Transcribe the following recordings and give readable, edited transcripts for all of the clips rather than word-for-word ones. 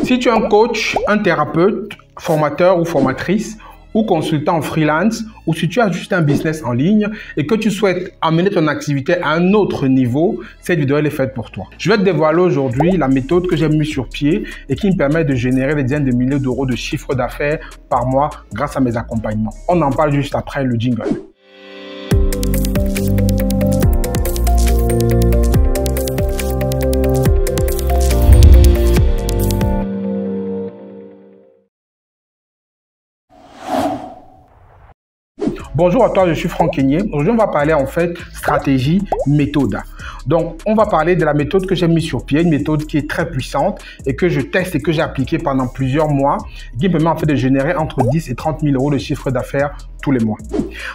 Si tu es un coach, un thérapeute, formateur ou formatrice, ou consultant en freelance, ou si tu as juste un business en ligne et que tu souhaites amener ton activité à un autre niveau, cette vidéo elle est faite pour toi. Je vais te dévoiler aujourd'hui la méthode que j'ai mise sur pied et qui me permet de générer des dizaines de milliers d'euros de chiffre d'affaires par mois grâce à mes accompagnements. On en parle juste après le jingle. Bonjour à toi, je suis Franck Kenyé. Aujourd'hui, on va parler en fait stratégie, méthode. Donc, on va parler de la méthode que j'ai mise sur pied, une méthode qui est très puissante et que je teste et que j'ai appliquée pendant plusieurs mois et qui me permet en fait de générer entre 10 et 30 000 euros de chiffre d'affaires tous les mois.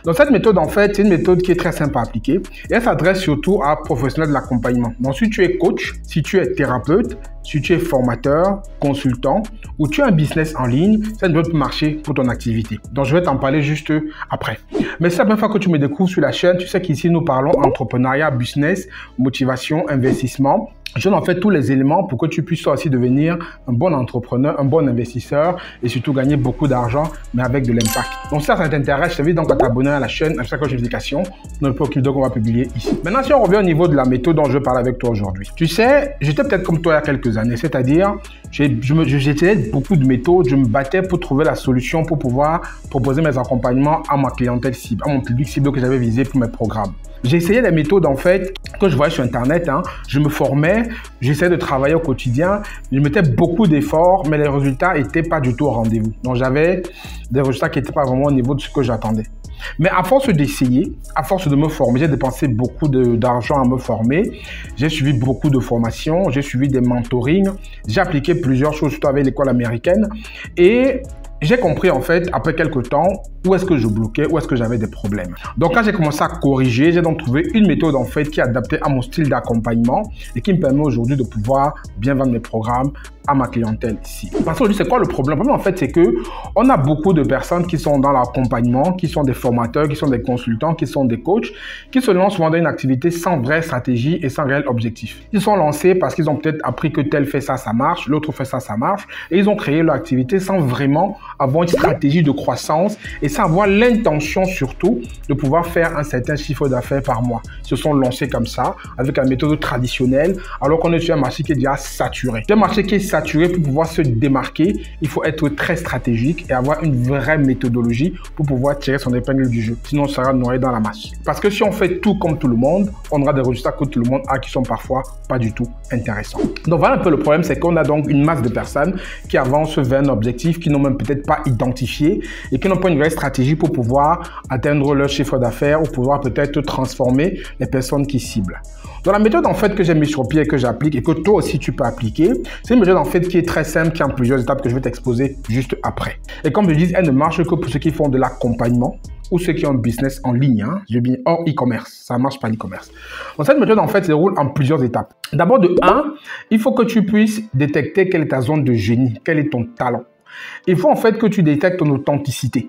Donc, cette méthode, en fait, c'est une méthode qui est très simple à appliquer et elle s'adresse surtout à professionnels de l'accompagnement. Donc, si tu es coach, si tu es thérapeute, si tu es formateur, consultant ou tu as un business en ligne, cette méthode peut marcher pour ton activité. Donc, je vais t'en parler juste après. Mais c'est la première fois que tu me découvres sur la chaîne, tu sais qu'ici, nous parlons entrepreneuriat, business, motivation, investissement. Je donne en fait tous les éléments pour que tu puisses aussi devenir un bon entrepreneur, un bon investisseur et surtout gagner beaucoup d'argent, mais avec de l'impact. Donc si ça t'intéresse, je t'invite donc à t'abonner à la chaîne, à chaque notification, dans le petit vidéo qu'on va publier ici. Maintenant, si on revient au niveau de la méthode dont je vais parler avec toi aujourd'hui. Tu sais, j'étais peut-être comme toi il y a quelques années, c'est-à-dire j'essayais beaucoup de méthodes, je me battais pour trouver la solution pour pouvoir proposer mes accompagnements à ma clientèle cible, à mon public cible que j'avais visé pour mes programmes. J'ai essayé des méthodes en fait que je voyais sur internet, je me formais, j'essayais de travailler au quotidien, je mettais beaucoup d'efforts, mais les résultats n'étaient pas du tout au rendez-vous. Donc j'avais des résultats qui n'étaient pas vraiment au niveau de ce que j'attendais. Mais à force d'essayer, à force de me former, j'ai dépensé beaucoup d'argent à me former, j'ai suivi beaucoup de formations, j'ai suivi des mentorings, j'ai appliqué plusieurs choses, surtout avec l'école américaine et j'ai compris en fait, après quelques temps, où est-ce que je bloquais, où est-ce que j'avais des problèmes. Donc quand j'ai commencé à corriger, j'ai donc trouvé une méthode en fait qui est adaptée à mon style d'accompagnement et qui me permet aujourd'hui de pouvoir bien vendre mes programmes à ma clientèle ici. Parce qu'aujourd'hui, c'est quoi le problème? Le problème en fait, c'est que on a beaucoup de personnes qui sont dans l'accompagnement, qui sont des formateurs, qui sont des consultants, qui sont des coachs, qui se lancent souvent dans une activité sans vraie stratégie et sans réel objectif. Ils sont lancés parce qu'ils ont peut-être appris que tel fait ça, ça marche, l'autre fait ça, ça marche, et ils ont créé leur activité sans vraiment avoir une stratégie de croissance et sans avoir l'intention surtout de pouvoir faire un certain chiffre d'affaires par mois. Ils se sont lancés comme ça, avec la méthode traditionnelle, alors qu'on est sur un marché qui est déjà saturé. C'est un marché qui est saturé. Pour pouvoir se démarquer, il faut être très stratégique et avoir une vraie méthodologie pour pouvoir tirer son épingle du jeu. Sinon, on sera noyé dans la masse. Parce que si on fait tout comme tout le monde, on aura des résultats que tout le monde a qui sont parfois pas du tout intéressants. Donc voilà un peu le problème, c'est qu'on a donc une masse de personnes qui avancent vers un objectif, qui n'ont même peut-être pas identifié et qui n'ont pas une vraie stratégie pour pouvoir atteindre leur chiffre d'affaires ou pouvoir peut-être transformer les personnes qui ciblent. Donc la méthode en fait que j'ai mis sur pied et que j'applique et que toi aussi tu peux appliquer, c'est une méthode en fait qui est très simple, qui a plusieurs étapes que je vais t'exposer juste après. Et comme je dis, elle ne marche que pour ceux qui font de l'accompagnement ou ceux qui ont un business en ligne, hors e-commerce. Ça ne marche pas l'e-commerce. Donc cette méthode en fait se déroule en plusieurs étapes. D'abord de 1, il faut que tu puisses détecter quelle est ta zone de génie, quel est ton talent. Il faut en fait que tu détectes ton authenticité.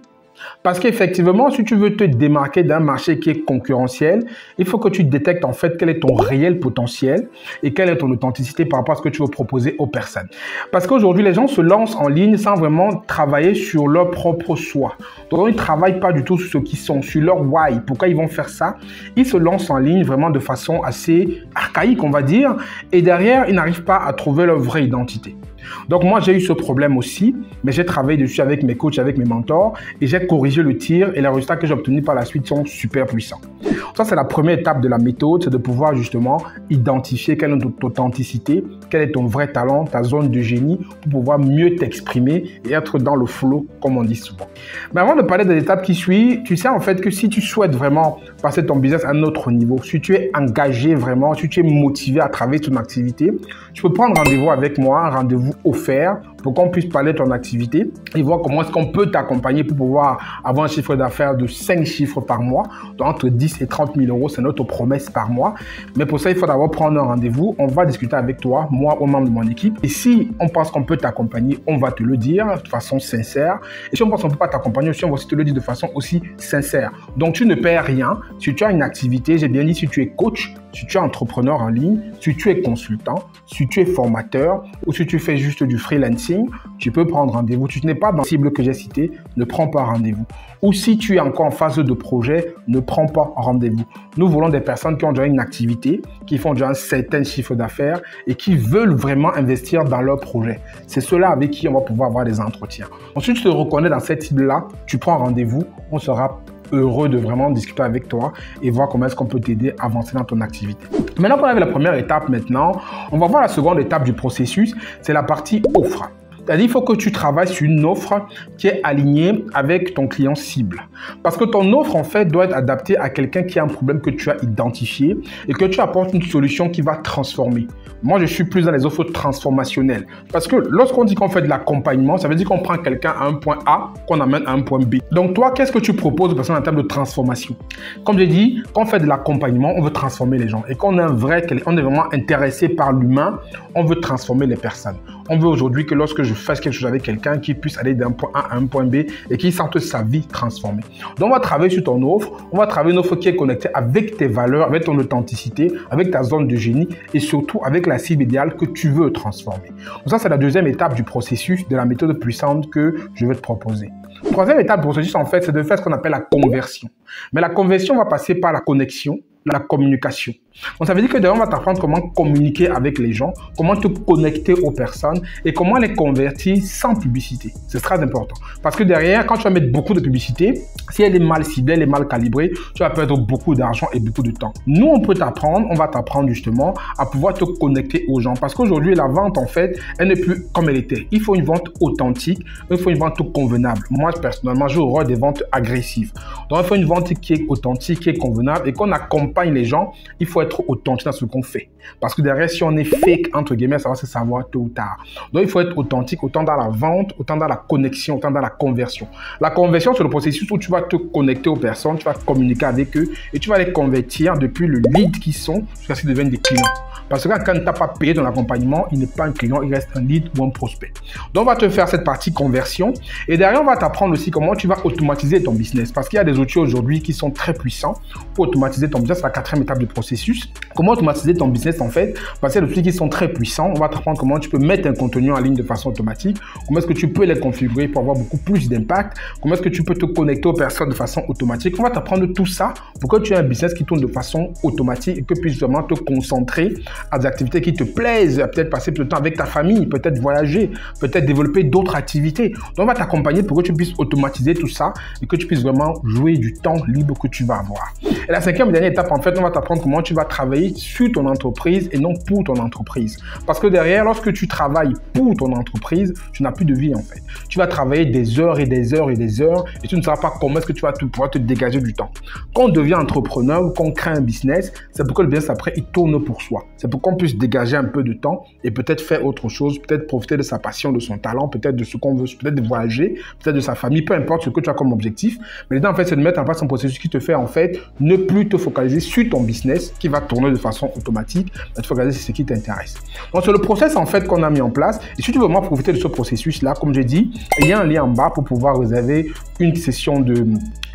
Parce qu'effectivement, si tu veux te démarquer d'un marché qui est concurrentiel, il faut que tu détectes en fait quel est ton réel potentiel et quelle est ton authenticité par rapport à ce que tu veux proposer aux personnes. Parce qu'aujourd'hui, les gens se lancent en ligne sans vraiment travailler sur leur propre soi. Donc, ils ne travaillent pas du tout sur ce qu'ils sont, sur leur why, pourquoi ils vont faire ça. Ils se lancent en ligne vraiment de façon assez archaïque, on va dire, et derrière, ils n'arrivent pas à trouver leur vraie identité. Donc moi j'ai eu ce problème aussi, mais j'ai travaillé dessus avec mes coachs, avec mes mentors et j'ai corrigé le tir et les résultats que j'ai obtenus par la suite sont super puissants. Ça c'est la première étape de la méthode, c'est de pouvoir justement identifier quelle est ton authenticité, quel est ton vrai talent, ta zone de génie pour pouvoir mieux t'exprimer et être dans le flow comme on dit souvent. Mais avant de parler de l'étape qui suit, tu sais en fait que si tu souhaites vraiment passer ton business à un autre niveau, si tu es engagé vraiment, si tu es motivé à travailler ton activité, tu peux prendre rendez-vous avec moi, un rendez-vous offert pour qu'on puisse parler de ton activité et voir comment est-ce qu'on peut t'accompagner pour pouvoir avoir un chiffre d'affaires de 5 chiffres par mois, donc entre 10 et 30 000 euros, c'est notre promesse par mois. Mais pour ça, il faut d'abord prendre un rendez-vous. On va discuter avec toi, moi ou membre de mon équipe. Et si on pense qu'on peut t'accompagner, on va te le dire de façon sincère. Et si on pense qu'on ne peut pas t'accompagner aussi, on va aussi te le dire de façon aussi sincère. Donc, tu ne perds rien. Si tu as une activité, j'ai bien dit, si tu es coach, si tu es entrepreneur en ligne, si tu es consultant, si tu es formateur ou si tu fais juste du freelancing, coaching, tu peux prendre rendez-vous. Tu n'es pas dans la cible que j'ai citée, ne prends pas rendez-vous. Ou si tu es encore en phase de projet, ne prends pas rendez-vous. Nous voulons des personnes qui ont déjà une activité, qui font déjà un certain chiffre d'affaires et qui veulent vraiment investir dans leur projet. C'est ceux-là avec qui on va pouvoir avoir des entretiens. Ensuite, tu te reconnais dans cette cible-là, tu prends rendez-vous, on sera heureux de vraiment discuter avec toi et voir comment est-ce qu'on peut t'aider à avancer dans ton activité. Maintenant qu'on a vu la première étape maintenant, on va voir la seconde étape du processus, c'est la partie offre. C'est-à-dire qu'il faut que tu travailles sur une offre qui est alignée avec ton client cible. Parce que ton offre, en fait, doit être adaptée à quelqu'un qui a un problème que tu as identifié et que tu apportes une solution qui va transformer. Moi, je suis plus dans les offres transformationnelles. Parce que lorsqu'on dit qu'on fait de l'accompagnement, ça veut dire qu'on prend quelqu'un à un point A, qu'on amène à un point B. Donc toi, qu'est-ce que tu proposes aux personnes en termes de transformation? Comme je dis, quand on fait de l'accompagnement, on veut transformer les gens. Et quand on est vraiment intéressé par l'humain, on veut transformer les personnes. On veut aujourd'hui que lorsque je fasse quelque chose avec quelqu'un, qu'il puisse aller d'un point A à un point B et qu'il sente sa vie transformée. Donc, on va travailler sur ton offre. On va travailler une offre qui est connectée avec tes valeurs, avec ton authenticité, avec ta zone de génie et surtout avec la cible idéale que tu veux transformer. Donc, ça, c'est la deuxième étape du processus de la méthode puissante que je vais te proposer. La troisième étape du processus, en fait, c'est de faire ce qu'on appelle la conversion. Mais la conversion va passer par la connexion, la communication. Donc, ça veut dire que d'ailleurs, on va t'apprendre comment communiquer avec les gens, comment te connecter aux personnes et comment les convertir sans publicité. C'est très important. Parce que derrière, quand tu vas mettre beaucoup de publicité, si elle est mal ciblée, elle est mal calibrée, tu vas perdre beaucoup d'argent et beaucoup de temps. Nous, on peut t'apprendre, on va t'apprendre justement à pouvoir te connecter aux gens. Parce qu'aujourd'hui, la vente, en fait, elle n'est plus comme elle était. Il faut une vente authentique, il faut une vente convenable. Moi, personnellement, j'ai horreur des ventes agressives. Donc, il faut une vente qui est authentique, qui est convenable et qu'on accompagne les gens. Il faut être authentique dans ce qu'on fait. Parce que derrière, si on est fake, entre guillemets, ça va se savoir tôt ou tard. Donc, il faut être authentique autant dans la vente, autant dans la connexion, autant dans la conversion. La conversion, c'est le processus où tu vas te connecter aux personnes, tu vas communiquer avec eux et tu vas les convertir depuis le lead qu'ils sont jusqu'à ce qu'ils deviennent des clients. Parce que quand tu n'as pas payé ton accompagnement, il n'est pas un client, il reste un lead ou un prospect. Donc, on va te faire cette partie conversion. Et derrière, on va t'apprendre aussi comment tu vas automatiser ton business. Parce qu'il y a des outils aujourd'hui qui sont très puissants pour automatiser ton business. C'est la quatrième étape du processus. Comment automatiser ton business, en fait? Parce qu'il y a des outils qui sont très puissants. On va t'apprendre comment tu peux mettre un contenu en ligne de façon automatique. Comment est-ce que tu peux les configurer pour avoir beaucoup plus d'impact. Comment est-ce que tu peux te connecter aux personnes de façon automatique. On va t'apprendre tout ça pour que tu aies un business qui tourne de façon automatique et que tu puisses vraiment te concentrer à des activités qui te plaisent, peut-être passer plus de temps avec ta famille, peut-être voyager, peut-être développer d'autres activités. Donc, on va t'accompagner pour que tu puisses automatiser tout ça et que tu puisses vraiment jouer du temps libre que tu vas avoir. Et la cinquième et dernière étape, en fait, on va t'apprendre comment tu vas travailler sur ton entreprise et non pour ton entreprise. Parce que derrière, lorsque tu travailles pour ton entreprise, tu n'as plus de vie, en fait. Tu vas travailler des heures et des heures et des heures et tu ne sauras pas comment est-ce que tu vas pouvoir te dégager du temps. Quand on devient entrepreneur ou qu'on crée un business, c'est pour que le business après, il tourne pour soi. C'est pour qu'on puisse dégager un peu de temps et peut-être faire autre chose, peut-être profiter de sa passion, de son talent, peut-être de ce qu'on veut, peut-être de voyager, peut-être de sa famille, peu importe ce que tu as comme objectif. Mais l'idée, en fait, c'est de mettre en place un processus qui te fait, en fait, ne plus te focaliser sur ton business qui va tourner de façon automatique, mais te focaliser sur ce qui t'intéresse. Donc, c'est le process, en fait, qu'on a mis en place. Et si tu veux vraiment profiter de ce processus-là, comme j'ai dit, il y a un lien en bas pour pouvoir réserver une session de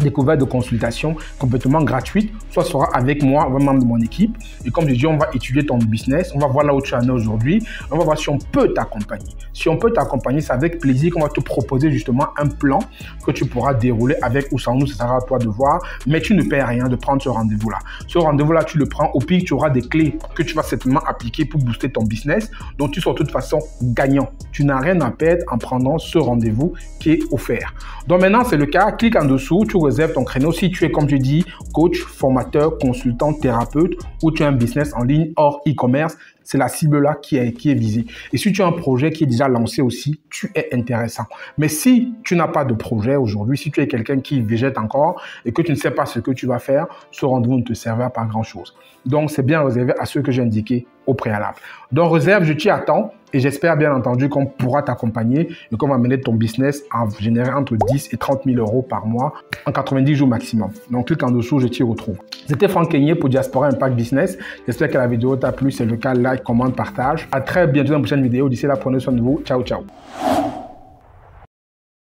découverte de consultation complètement gratuite, soit sera avec moi ou un membre de mon équipe. Et comme je dis, on va étudier ton business, on va voir là où tu en es aujourd'hui, on va voir si on peut t'accompagner. Si on peut t'accompagner, c'est avec plaisir qu'on va te proposer justement un plan que tu pourras dérouler avec ou sans nous, ce sera à toi de voir, mais tu ne perds rien de prendre ce rendez-vous-là. Ce rendez-vous-là, tu le prends, au pire, tu auras des clés que tu vas certainement appliquer pour booster ton business, donc tu seras de toute façon gagnant. Tu n'as rien à perdre en prenant ce rendez-vous qui est offert. Donc maintenant, c'est le cas, clique en dessous, tu réserves ton créneau. Si tu es, comme je dis, coach, formateur, consultant, thérapeute ou tu as un business en ligne hors e-commerce, c'est la cible-là qui est visée. Et si tu as un projet qui est déjà lancé aussi, tu es intéressant. Mais si tu n'as pas de projet aujourd'hui, si tu es quelqu'un qui végète encore et que tu ne sais pas ce que tu vas faire, ce rendez-vous ne te servira pas à grand-chose. Donc, c'est bien réservé à ceux que j'ai indiqués au préalable. Donc, réserve, je t'y attends et j'espère bien entendu qu'on pourra t'accompagner et qu'on va mener ton business à générer entre 10 et 30 000 euros par mois en 90 jours maximum. Donc, clique en dessous, je t'y retrouve. C'était Franck Kenyé pour Diaspora Impact Business. J'espère que la vidéo t'a plu. C'est le cas, like, commente, partage. À très bientôt dans une prochaine vidéo. D'ici là, prenez soin de vous. Ciao, ciao.